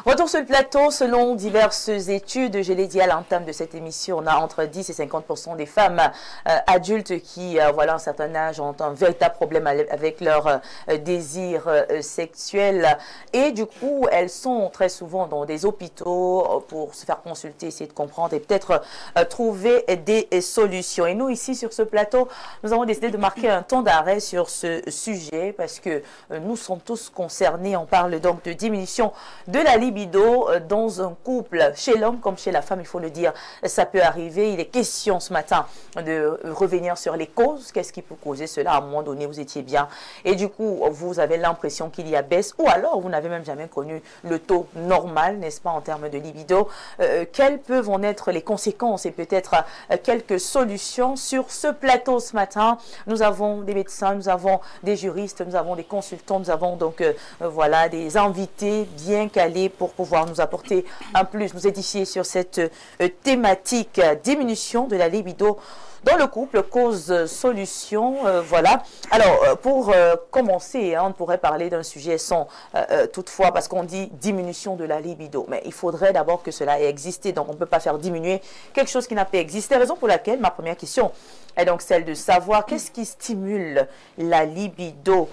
Retour sur le plateau, selon diverses études, je l'ai dit à l'entame de cette émission, on a entre 10 et 50% des femmes adultes qui, voilà, à un certain âge, ont un véritable problème avec leur désir sexuel. Et du coup, elles sont très souvent dans des hôpitaux pour se faire consulter, essayer de comprendre et peut-être trouver des solutions. Et nous, ici, sur ce plateau, nous avons décidé de marquer un temps d'arrêt sur ce sujet parce que nous sommes tous concernés. On parle donc de diminution de la libido dans un couple, chez l'homme comme chez la femme, il faut le dire, ça peut arriver. Il est question ce matin de revenir sur les causes. Qu'est-ce qui peut causer cela? À un moment donné, vous étiez bien et du coup, vous avez l'impression qu'il y a baisse ou alors vous n'avez même jamais connu le taux normal, n'est-ce pas, en termes de libido. Quelles peuvent en être les conséquences et peut-être quelques solutions sur ce plateau ce matin? Nous avons des médecins, nous avons des juristes, nous avons des consultants, nous avons donc voilà, des invités bien calés pour pouvoir nous apporter un plus, nous édifier sur cette thématique diminution de la libido dans le couple, cause, solution, voilà. Alors, pour commencer, on pourrait parler d'un sujet sans, toutefois, parce qu'on dit diminution de la libido, mais il faudrait d'abord que cela ait existé, donc on ne peut pas faire diminuer quelque chose qui n'a pas existé, raison pour laquelle ma première question est donc celle de savoir qu'est-ce qui stimule la libido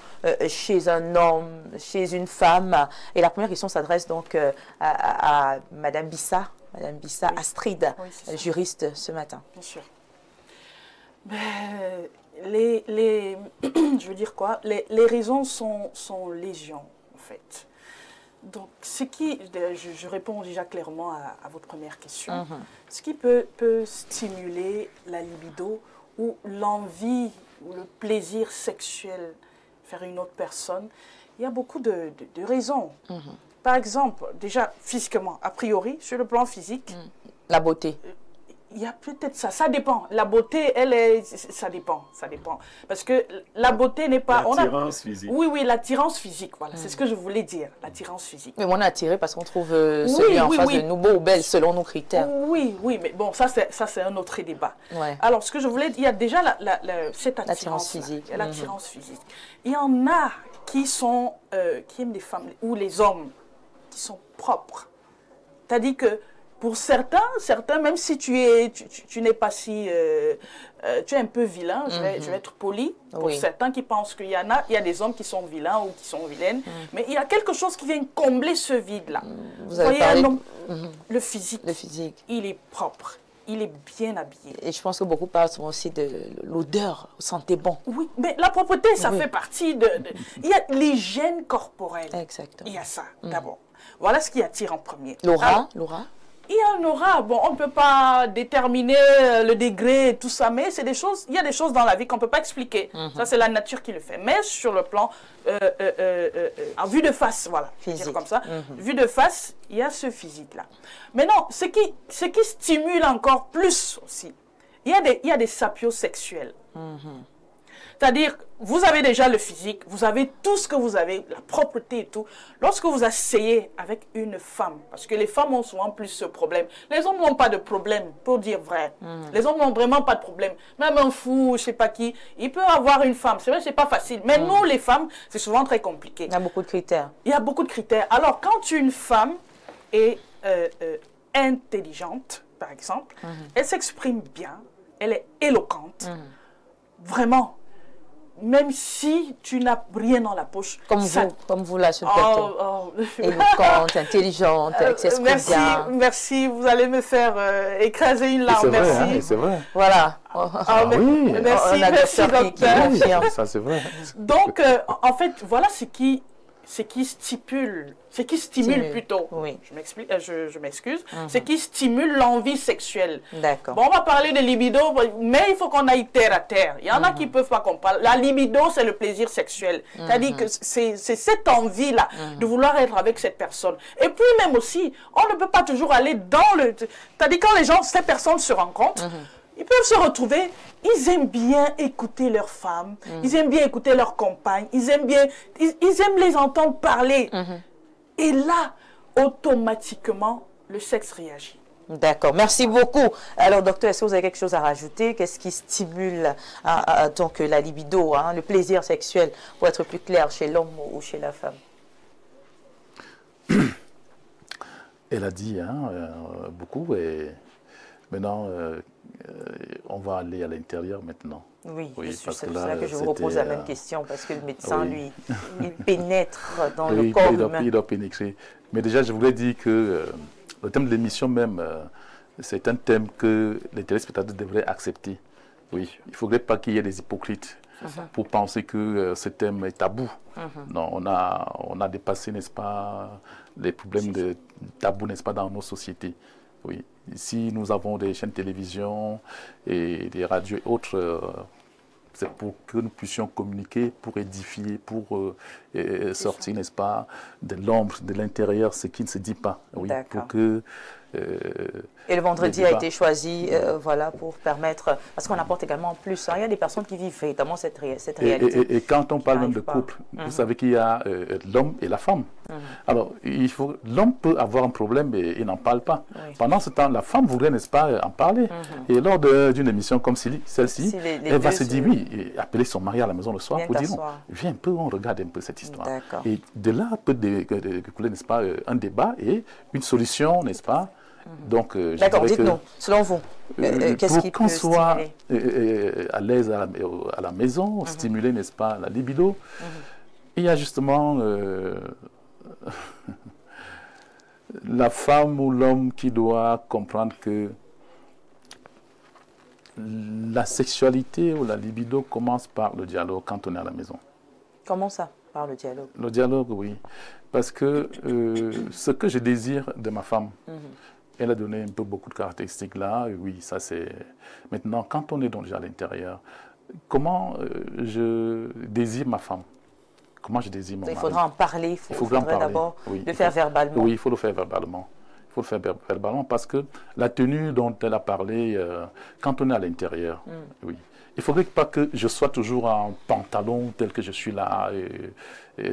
chez un homme, chez une femme. Et la première question s'adresse donc à Madame Bissa, oui. Astrid, oui, juriste ce matin. Bien sûr. Je veux dire quoi, les raisons sont légion, en fait. Donc, ce qui, je réponds déjà clairement à votre première question, ce qui peut stimuler la libido ou l'envie ou le plaisir sexuel vers une autre personne, il y a beaucoup de raisons. Par exemple, déjà physiquement, a priori, sur le plan physique, la beauté. Il y a peut-être ça, ça dépend. La beauté, ça dépend. Parce que la beauté n'est pas... L'attirance physique. Oui, oui, l'attirance physique, voilà. C'est ce que je voulais dire, l'attirance physique. Mais on est attiré parce qu'on trouve celui en face de nous beau ou belle selon nos critères. Oui, oui, mais bon, ça c'est un autre débat. Ouais. Alors, ce que je voulais dire, il y a déjà cette attirance physique. L'attirance physique. Il y en a qui aiment les femmes, ou les hommes, qui sont propres. C'est-à-dire que pour certains, même si tu n'es pas si... tu es un peu vilain, je vais être poli. Pour certains qui pensent qu'il y a des hommes qui sont vilains ou qui sont vilaines. Mais il y a quelque chose qui vient combler ce vide-là. Vous voyez un homme, le physique, il est propre. Il est bien habillé. Et je pense que beaucoup parlent aussi de l'odeur, vous sentez bon. Oui, mais la propreté, ça fait partie il y a l'hygiène corporelle. Exactement. Il y a ça, d'abord. Voilà ce qui attire en premier. L'aura. Il y a un aura. Bon, on ne peut pas déterminer le degré et tout ça, mais c'est des choses, il y a des choses dans la vie qu'on ne peut pas expliquer. Ça, c'est la nature qui le fait. Mais sur le plan, en vue de face, voilà, dire comme ça, vue de face, il y a ce physique-là. Mais non, ce qui stimule encore plus aussi, il y a des sapiosexuels. C'est-à-dire, vous avez déjà le physique, vous avez tout ce que vous avez, la propreté et tout. Lorsque vous asseyez avec une femme, parce que les femmes ont souvent plus ce problème. Les hommes n'ont pas de problème, pour dire vrai. Les hommes n'ont vraiment pas de problème. Même un fou, je ne sais pas qui, il peut avoir une femme. C'est vrai, ce n'est pas facile. Mais nous, les femmes, c'est souvent très compliqué. Il y a beaucoup de critères. Il y a beaucoup de critères. Alors, quand une femme est intelligente, par exemple, elle s'exprime bien, elle est éloquente, vraiment. Même si tu n'as rien dans la poche. Comme vous là sur le plateau. Éloquente, intelligente, elle s'exprime bien. Merci, vous allez me faire écraser une larme. Merci. C'est vrai. Voilà. Oui. Merci, docteur. Ça, c'est vrai. Donc, en fait, voilà ce qui stimule plutôt, oui. je m'excuse, ce qui stimule l'envie sexuelle. D'accord. Bon, on va parler de libido, mais il faut qu'on aille terre à terre. Il y en a qui ne peuvent pas qu'on parle. La libido, c'est le plaisir sexuel. C'est-à-dire que c'est cette envie-là de vouloir être avec cette personne. Et puis même aussi, on ne peut pas toujours aller dans le... C'est-à-dire quand ces personnes se rencontrent, ils peuvent se retrouver, ils aiment bien écouter leurs femmes, ils aiment bien écouter leurs compagnes, ils aiment les entendre parler. Et là, automatiquement, le sexe réagit. D'accord, merci beaucoup. Alors, docteur, est-ce que vous avez quelque chose à rajouter? Qu'est-ce qui stimule donc la libido, le plaisir sexuel, pour être plus clair, chez l'homme ou chez la femme? Elle a dit beaucoup et maintenant, on va aller à l'intérieur maintenant. Oui, Oui, c'est parce que pour là, ça que je vous repose la même question, parce que le médecin, oui. lui, il pénètre dans Oui, le corps humain. il doit pénétrer. Mais déjà, je voulais dire que le thème de l'émission même, c'est un thème que les téléspectateurs devraient accepter. Oui, il ne faudrait pas qu'il y ait des hypocrites pour penser que ce thème est tabou. Non, on a dépassé, n'est-ce pas, les problèmes de tabou, n'est-ce pas, dans nos sociétés. Oui, ici, nous avons des chaînes de télévision et des radios et autres. C'est pour que nous puissions communiquer, pour édifier, pour sortir, n'est-ce pas, de l'ombre, de l'intérieur, ce qui ne se dit pas. Oui, pour que... et le vendredi a été choisi voilà, pour permettre, parce qu'on apporte également plus. Il y a des personnes qui vivent véritablement cette réalité. Et quand on parle même de couple, vous savez qu'il y a l'homme et la femme. Alors, l'homme peut avoir un problème et il n'en parle pas. Oui. Pendant ce temps, la femme voudrait, n'est-ce pas, en parler. Et lors d'une émission comme celle-ci, elle va se dire oui, et appeler son mari à la maison le soir pour dire non, viens un peu, on regarde un peu cette histoire. Et de là peut découler, n'est-ce pas, un débat et une solution, n'est-ce pas. Donc, d'accord, dites-nous, selon vous, qu'est-ce qui peut qu'on soit à l'aise à la maison, stimuler, n'est-ce pas, la libido, il y a justement la femme ou l'homme qui doit comprendre que la sexualité ou la libido commence par le dialogue quand on est à la maison. Comment ça, par le dialogue? Le dialogue, oui. Parce que ce que je désire de ma femme, elle a donné un peu beaucoup de caractéristiques là. Oui, ça c'est... Maintenant, quand on est déjà à l'intérieur, comment je désire ma femme? Comment je désire mon mari? Il faudra en parler, il faudrait d'abord le faire verbalement. Oui, il faut le faire verbalement. Il faut le faire verbalement parce que la tenue dont elle a parlé, quand on est à l'intérieur, oui. Il ne faudrait pas que je sois toujours en pantalon tel que je suis là,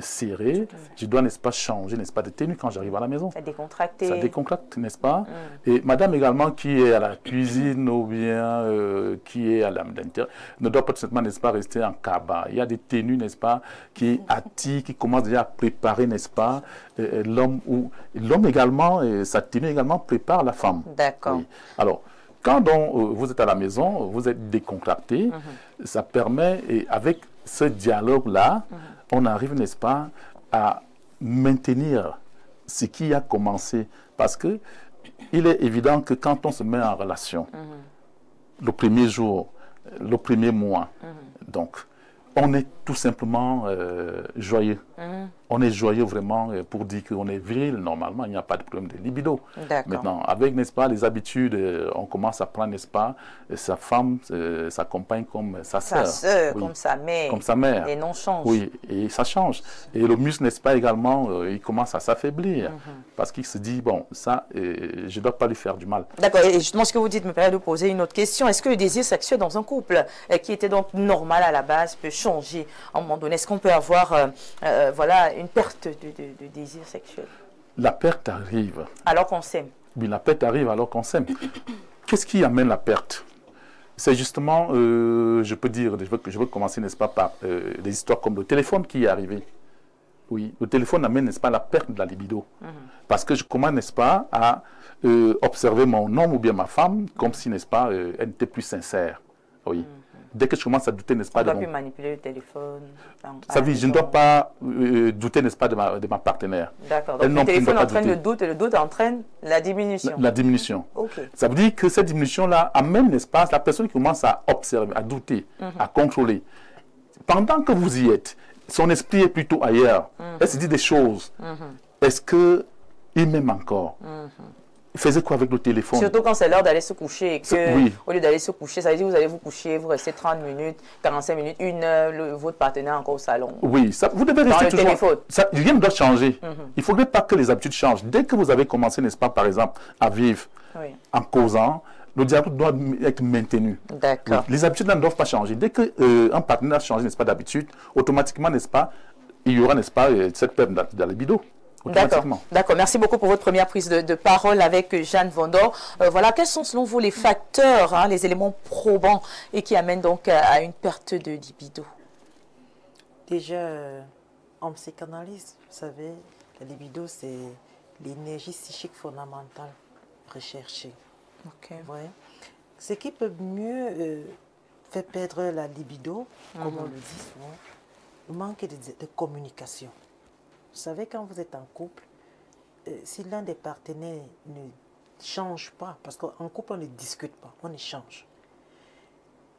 serré. Je dois, n'est-ce pas, changer, n'est-ce pas, de tenue quand j'arrive à la maison. Ça décontracte. Ça décontracte, n'est-ce pas? Et madame également qui est à la cuisine ou bien qui est à l'intérieur ne doit pas tout simplement, n'est-ce pas, rester en cabas. Il y a des tenues, n'est-ce pas, qui attirent, qui commencent déjà à préparer, n'est-ce pas, l'homme ou l'homme également, sa tenue également prépare la femme. D'accord. Oui. Alors, quand vous êtes à la maison, vous êtes décontracté, ça permet, et avec ce dialogue-là, on arrive, n'est-ce pas, à maintenir ce qui a commencé. Parce que il est évident que quand on se met en relation, le premier jour, le premier mois, donc, on est tout simplement joyeux. On est joyeux vraiment pour dire qu'on est viril. Normalement, il n'y a pas de problème de libido. Maintenant, avec, n'est-ce pas, les habitudes, on commence à prendre, n'est-ce pas, sa femme, sa compagne comme sa sœur. Sa sœur, oui. Comme sa mère. Comme sa mère. Les noms changent. Oui, et ça change. Et le muscle, n'est-ce pas, également, il commence à s'affaiblir. Parce qu'il se dit, bon, ça, je ne dois pas lui faire du mal. D'accord. Et justement, ce que vous dites me permet de poser une autre question. Est-ce que le désir sexuel dans un couple qui était donc normal à la base peut changer à un moment donné? Est-ce qu'on peut avoir, voilà, une perte de désir sexuel? La perte arrive. Alors qu'on s'aime. Oui, la perte arrive alors qu'on s'aime. Qu'est-ce qui amène la perte? C'est justement, je peux dire, je veux commencer, n'est-ce pas, par des histoires comme le téléphone qui est arrivé. Oui, le téléphone amène, n'est-ce pas, la perte de la libido. Parce que je commence, n'est-ce pas, à observer mon homme ou bien ma femme comme si, n'est-ce pas, elle n'était plus sincère. Oui. Dès que je commence à douter, n'est-ce pas, on doit plus manipuler le téléphone. Ça veut dire, je ne dois pas douter, n'est-ce pas, de ma partenaire. D'accord. Donc le téléphone entraîne le doute et le doute entraîne la diminution. La diminution. Ok. Ça veut dire que cette diminution-là amène, n'est-ce pas, la personne qui commence à observer, à douter, à contrôler. Pendant que vous y êtes, son esprit est plutôt ailleurs. Elle se dit des choses. Est-ce qu'il m'aime encore? Il faisait quoi avec le téléphone? Surtout quand c'est l'heure d'aller se coucher et que, au lieu d'aller se coucher, ça veut dire que vous allez vous coucher, vous restez 30 minutes, 45 minutes, 1 heure, votre partenaire encore au salon. Oui, ça, vous devez rester toujours... téléphone. Rien ne doit changer. Il ne faudrait pas que les habitudes changent. Dès que vous avez commencé, n'est-ce pas, par exemple, à vivre en causant, le dialogue doit être maintenu. D'accord. Oui. Les habitudes ne doivent pas changer. Dès qu'un partenaire change, n'est-ce pas, d'habitude, automatiquement, n'est-ce pas, il y aura, n'est-ce pas, cette perte de la libido. D'accord. Merci beaucoup pour votre première prise de parole avec Jeanne Vendor. Voilà, quels sont selon vous les facteurs, hein, les éléments probants et qui amènent donc à une perte de libido? Déjà, en psychanalyse, vous savez, la libido, c'est l'énergie psychique fondamentale recherchée. Ok. Ouais. Ce qui peut mieux faire perdre la libido, comme on le dit souvent, le manque de communication. Vous savez, quand vous êtes en couple, si l'un des partenaires ne change pas, parce qu'en couple, on ne discute pas, on échange.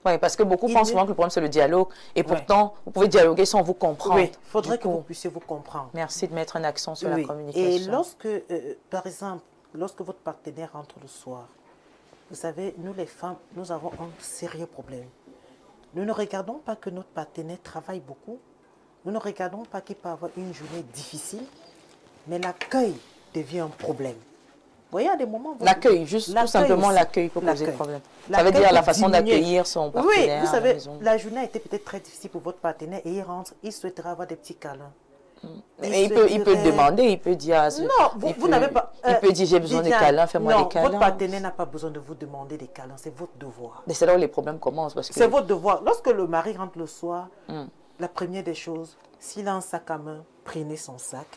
Oui, parce que beaucoup pensent souvent que le problème, c'est le dialogue. Et pourtant, vous pouvez dialoguer sans vous comprendre. Oui, il faudrait que vous puissiez vous comprendre. Merci de mettre un accent sur la communication. Et lorsque, par exemple, lorsque votre partenaire rentre le soir, vous savez, nous les femmes, nous avons un sérieux problème. Nous ne regardons pas que notre partenaire travaille beaucoup. Nous ne regardons pas qu'il peut avoir une journée difficile. Mais l'accueil devient un problème. Vous voyez, à des moments... L'accueil, juste tout simplement l'accueil peut poser problème. Ça veut dire la façon d'accueillir son partenaire. Oui, vous savez, la journée a été peut-être très difficile pour votre partenaire et il rentre, il souhaiterait avoir des petits câlins. Et il peut demander, il peut dire... Non, vous n'avez pas... Il peut dire, j'ai besoin de câlins, fais-moi des câlins. Votre partenaire n'a pas besoin de vous demander des câlins, c'est votre devoir. Mais c'est là où les problèmes commencent. C'est votre devoir. Lorsque le mari rentre le soir, la première des choses, s'il a un sac à main, prenez son sac.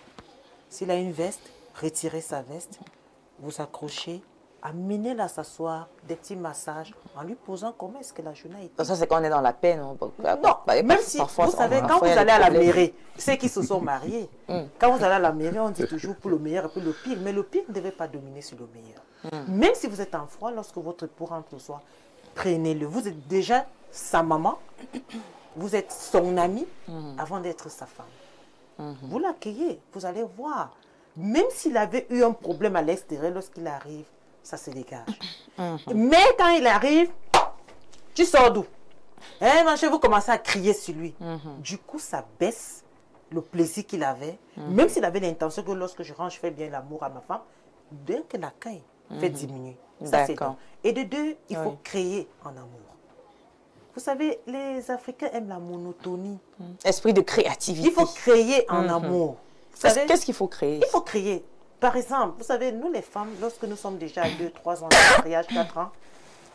S'il a une veste, retirez sa veste. Vous accrochez, amenez-la s'asseoir, des petits massages, en lui posant comment est-ce que la journée a été. Ça, c'est quand on est dans la peine. Non, même si, vous savez, quand vous allez à la mairie, ceux qui se sont mariés, quand vous allez à la mairie, on dit toujours pour le meilleur et pour le pire, mais le pire ne devait pas dominer sur le meilleur. Même si vous êtes en froid, lorsque votre époux rentre le soir, prenez-le. Vous êtes déjà sa maman, vous êtes son ami, avant d'être sa femme. Vous l'accueillez, vous allez voir. Même s'il avait eu un problème à l'extérieur, lorsqu'il arrive, ça se dégage. Mais quand il arrive, tu sors d'où? Vous commencez à crier sur lui. Du coup, ça baisse le plaisir qu'il avait. Même s'il avait l'intention que lorsque je rentre, je fais bien l'amour à ma femme, dès que l'accueil fait diminuer. D'accord. Et de deux, il faut créer en amour. Vous savez, les Africains aiment la monotonie. Esprit de créativité. Il faut créer en amour. Qu'est-ce qu'il faut créer? Il faut créer. Par exemple, vous savez, nous les femmes, lorsque nous sommes déjà à 2, 3 ans de mariage, 4 ans,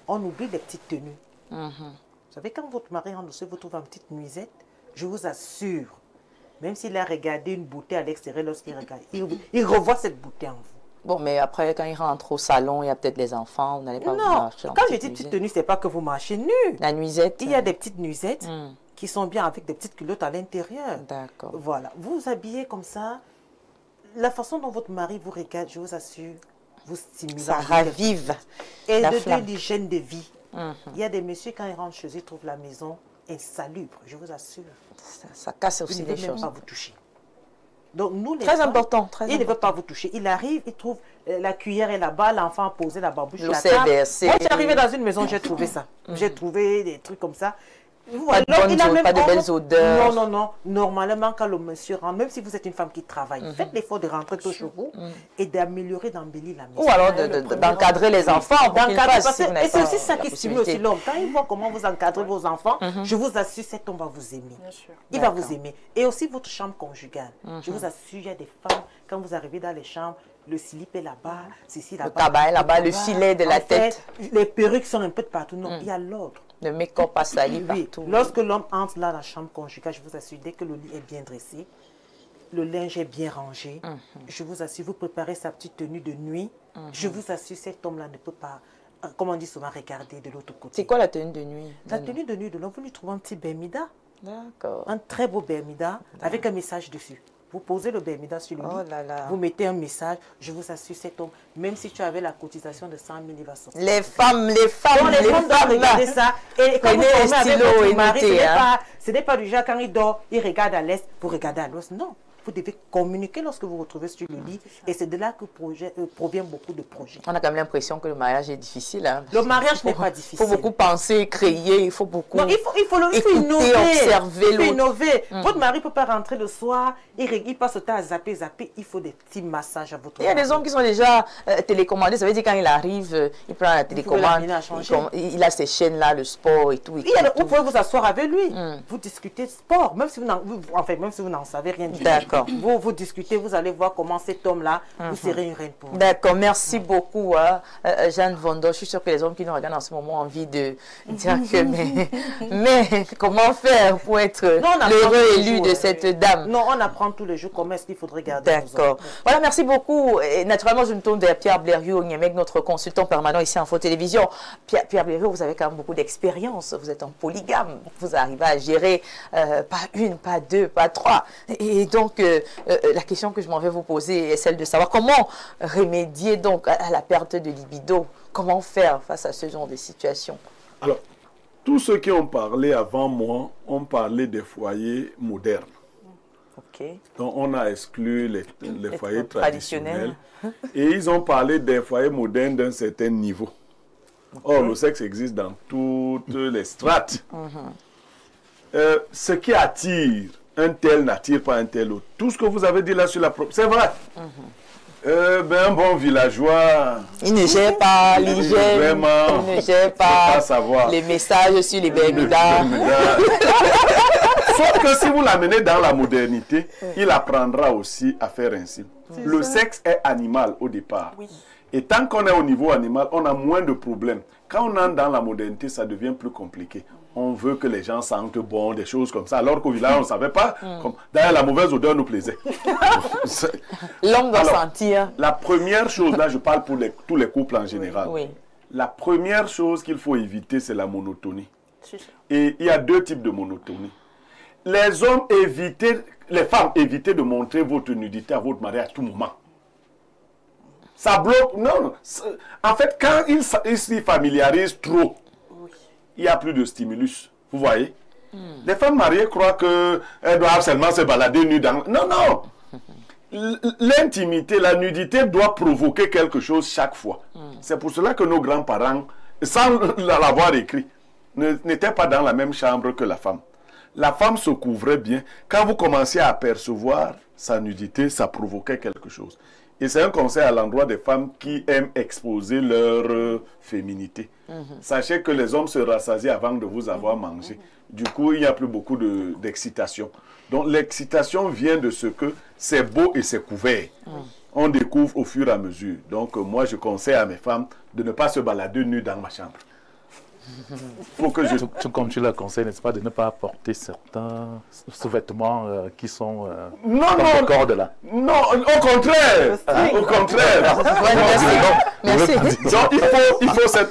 on oublie les petites tenues. Vous savez, quand votre mari rentre, vous trouve une petite nuisette, je vous assure, même s'il a regardé une beauté à l'extérieur, lorsqu'il regarde, il revoit cette beauté en vous. Bon, mais après, quand il rentre au salon, il y a peut-être les enfants, vous n'allez pas marcher en quand je dis petite tenue, ce n'est pas que vous marchez nu. La nuisette. Il y a des petites nuisettes qui sont bien avec des petites culottes à l'intérieur. D'accord. Voilà. Vous vous habillez comme ça. La façon dont votre mari vous regarde, je vous assure, vous stimule. Ça ravive. Et de l'hygiène de vie. Il y a des messieurs, quand ils rentrent chez eux, ils trouvent la maison insalubre, je vous assure. Ça casse aussi des choses. Il ne veut même pas vous toucher. Donc, nous, les très femmes, important. Il ne veut pas vous toucher. Il arrive, il trouve la cuillère est là-bas, l'enfant a posé la barbouche sur la table. Moi, je suis arrivée dans une maison, j'ai trouvé ça. J'ai trouvé des trucs comme ça. Pas de belles odeurs. Non. Normalement, quand le monsieur rentre, même si vous êtes une femme qui travaille, faites l'effort de rentrer tôt chez vous et d'améliorer, d'embellir la maison. Ou alors d'encadrer les enfants. Et c'est aussi ça qui stimule aussi l'homme. Quand il voit comment vous encadrez vos enfants, je vous assure, cet homme va vous aimer. Il va vous aimer. Et aussi votre chambre conjugale. Je vous assure, il y a des femmes, quand vous arrivez dans les chambres, le slip est là-bas, ceci là-bas. Le cabas est là-bas, le filet de la tête. Les perruques sont un peu de partout. Non, il y a l'ordre. Le make-up pas sali partout. Lorsque l'homme entre là dans la chambre conjugale, je vous assure, dès que le lit est bien dressé, le linge est bien rangé, je vous assure, vous préparez sa petite tenue de nuit, je vous assure, cet homme-là ne peut pas, comme on dit souvent, regarder de l'autre côté. C'est quoi la tenue de nuit? La tenue de nuit de l'homme, vous lui trouvez un petit bermuda. D'accord. Un très beau bermuda avec un message dessus. Vous posez le bermuda sur le lit, vous mettez un message, je vous assure, cet homme, même si tu avais la cotisation de 100 000, il va sortir. Les femmes doivent regarder ça. Et quand vous tombez avec votre mari, ce n'est pas du genre quand il dort, il regarde à l'est, vous regardez à l'ouest. Non. Vous devez communiquer lorsque vous vous retrouvez sur le lit. Et c'est de là que provient beaucoup de projets. On a quand même l'impression que le mariage est difficile. Hein? Le mariage n'est pas difficile. Il faut beaucoup penser, créer, il faut beaucoup il faut innover. Observer il faut innover. Votre mari ne peut pas rentrer le soir, il passe le temps à zapper. Il faut des petits massages à votre mari. Il y a des hommes qui sont déjà télécommandés. Ça veut dire quand il arrive, il prend la télécommande, il a ses chaînes là, le sport et tout. Vous pouvez vous asseoir avec lui. Vous discutez sport, même si vous n'en savez rien du tout. D'accord. D'accord. Vous discutez, vous allez voir comment cet homme-là, vous serez une reine pour vous. D'accord, merci beaucoup, Jeanne Vondo. Je suis sûre que les hommes qui nous regardent en ce moment ont envie de dire que, mais comment faire pour être l'heureux élu de cette dame? Non, on apprend tous les jours comment est-ce qu'il faudrait garder. D'accord. Voilà, merci beaucoup. Et naturellement, je me tourne vers Pierre Blériot-Niémec, notre consultant permanent ici en Info Télévision. Pierre Blériot, vous avez quand même beaucoup d'expérience. Vous êtes un polygame. Vous arrivez à gérer pas une, pas deux, pas trois. Et donc, la question que je m'en vais vous poser est celle de savoir comment remédier donc à la perte de libido. Comment faire face à ce genre de situation? Alors, tous ceux qui ont parlé avant moi ont parlé des foyers modernes. Okay. Donc, on a exclu les foyers traditionnels. Et ils ont parlé des foyers modernes d'un certain niveau. Or, le sexe existe dans toutes les strates. Ce qui attire un tel n'attire pas un tel autre. Tout ce que vous avez dit là sur la... C'est vrai. Un bon villageois... Il ne gère pas l'hygiène, vraiment, il ne gère pas savoir. Les messages sur les Bermudas. Sauf que si vous l'amenez dans la modernité, il apprendra aussi à faire ainsi. Le sexe est animal au départ. Oui. Et tant qu'on est au niveau animal, on a moins de problèmes. Quand on entre dans la modernité, ça devient plus compliqué. On veut que les gens sentent bon, des choses comme ça. Alors qu'au village, on ne savait pas. D'ailleurs, la mauvaise odeur nous plaisait. L'homme doit sentir. La première chose, là, je parle pour tous les couples en général. Oui. La première chose qu'il faut éviter, c'est la monotonie. Et il y a deux types de monotonie. Les hommes, les femmes, évitez de montrer votre nudité à votre mari à tout moment. Ça bloque. Non. En fait, quand ils s'y familiarisent trop, il n'y a plus de stimulus. Vous voyez? Les femmes mariées croient qu'elles doivent seulement se balader nues dans... Non, non. L'intimité, la nudité doit provoquer quelque chose chaque fois. C'est pour cela que nos grands-parents, sans l'avoir écrit, n'étaient pas dans la même chambre que la femme. La femme se couvrait bien. Quand vous commenciez à apercevoir sa nudité, ça provoquait quelque chose. Et c'est un conseil à l'endroit des femmes qui aiment exposer leur féminité. Sachez que les hommes se rassasient avant de vous avoir mangé. Du coup, il n'y a plus beaucoup d'excitation. Donc, l'excitation vient de ce que c'est beau et c'est couvert. On découvre au fur et à mesure. Donc, moi, je conseille à mes femmes de ne pas se balader nues dans ma chambre. Faut que Comme tu le conseilles, n'est-ce pas, de ne pas porter certains sous-vêtements qui sont le corps de là. Non, au contraire. Au contraire. Merci. Donc, il faut cette...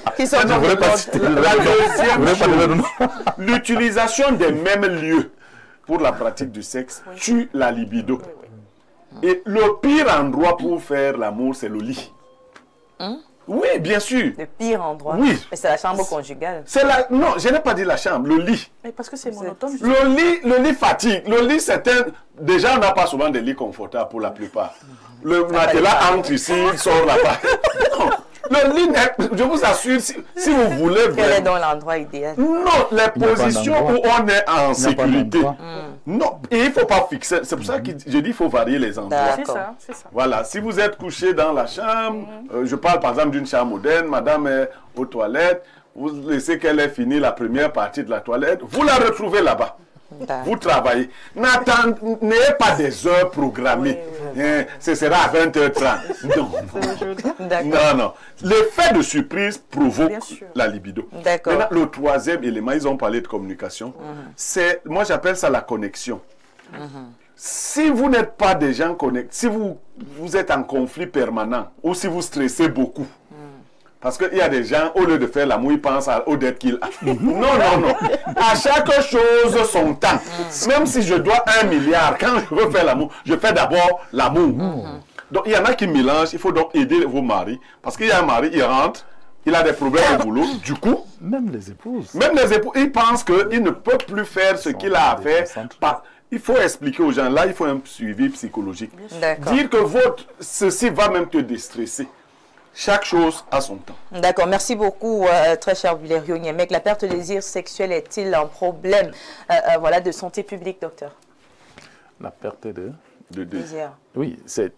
L'utilisation des mêmes lieux pour la pratique du sexe tue la libido. Et le pire endroit pour faire l'amour, c'est le lit. Oui, bien sûr. Le pire endroit. Oui. Mais c'est la chambre conjugale. Non, je n'ai pas dit la chambre, le lit. Mais parce que c'est monotone. Le lit fatigue. Le lit, c'est un... Déjà, on n'a pas souvent des lits confortables pour la plupart. Le matelas entre ici, il sort là-bas. Le lit, je vous assure, si vous voulez... Quel est donc l'endroit idéal? Non, les positions où on est en sécurité. Non, et il ne faut pas fixer. C'est pour ça que je dis qu'il faut varier les endroits. C'est ça, c'est ça. Voilà, si vous êtes couché dans la chambre, je parle par exemple d'une chambre moderne, madame est aux toilettes, vous laissez qu'elle ait fini la première partie de la toilette, vous la retrouvez là-bas. Vous travaillez. N'ayez pas des heures programmées. Ce sera à 20h30. Non. L'effet de surprise provoque la libido. Maintenant, le troisième élément, ils ont parlé de communication. Moi, j'appelle ça la connexion. Si vous n'êtes pas des gens connectés, si vous êtes en conflit permanent ou si vous stressez beaucoup, parce qu'il y a des gens, au lieu de faire l'amour, ils pensent aux dettes qu'il a. Non. À chaque chose, son temps. Même si je dois 1 milliard, quand je veux faire l'amour, je fais d'abord l'amour. Donc, il y en a qui mélangent. Il faut donc aider vos maris. Parce qu'il y a un mari, il rentre, il a des problèmes au boulot. Du coup, même les épouses, ils pensent qu'il ne peut plus faire ce qu'il a à faire. Il faut expliquer aux gens, là, il faut un suivi psychologique. Dire que ceci va même te déstresser. Chaque chose a son temps. D'accord, merci beaucoup, très cher Blériot-Niémec. La perte de désir sexuel est-il un problème de santé publique, docteur? La perte de désir. Oui, c'est